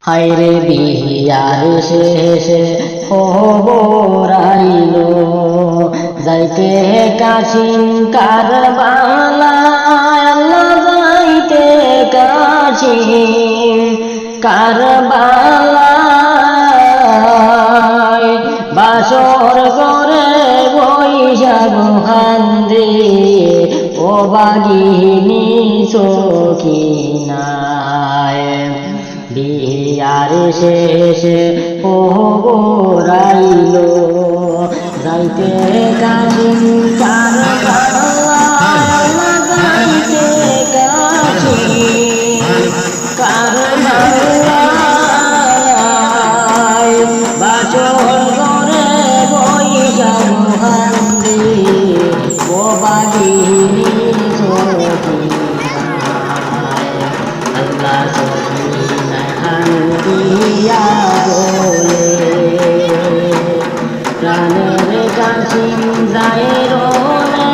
হায়রে বিহিয়ার শেষে খবর আইল যাইতে কাশিম কারবালায়, আল্লাহ যাইতে কাশিম কারবালায়। বাসর করে বৈশাখ হান্দি ও বাগিনী সখিনায়, বিয়ার শেষে ও গোরাইল যাইতে কাশিম কারবালায়, যাইতে কাশিম কারবালায়। বাসর করে বৈশাখ হান্দি ও বাগিনী সখিনায়, আল্লাহ দিয়া বলে প্রাণের কাশিম যায় রোলে,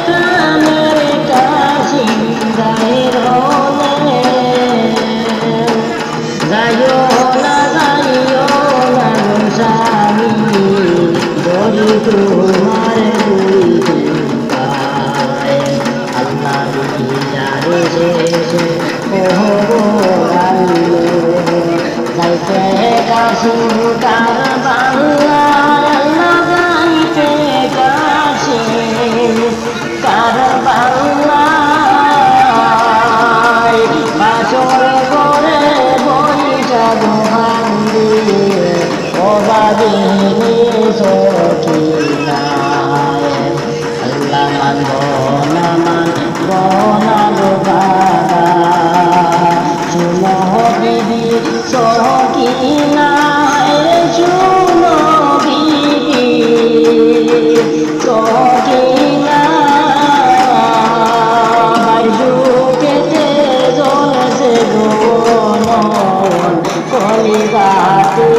প্রাণের কাশিম যায় রোলে। যাইও না গো স্বামী, ধরি তোমার দুই পায়, আল্লাহ বিয়ার শেষে যাইতে কাশিম কারবালায়, আল্লাহ যাইতে কাশিম কারবালায়। বাসর করে বৈশাখ হান্দি ও বাগিনী সখিনায়, আল্লাহ মানব না মানব না গো বাবা, শুনো বিবি সখিনায়, শুনো বিবি সখিনায়। বুকেতে জ্বলছে গো মন, কলিজাতে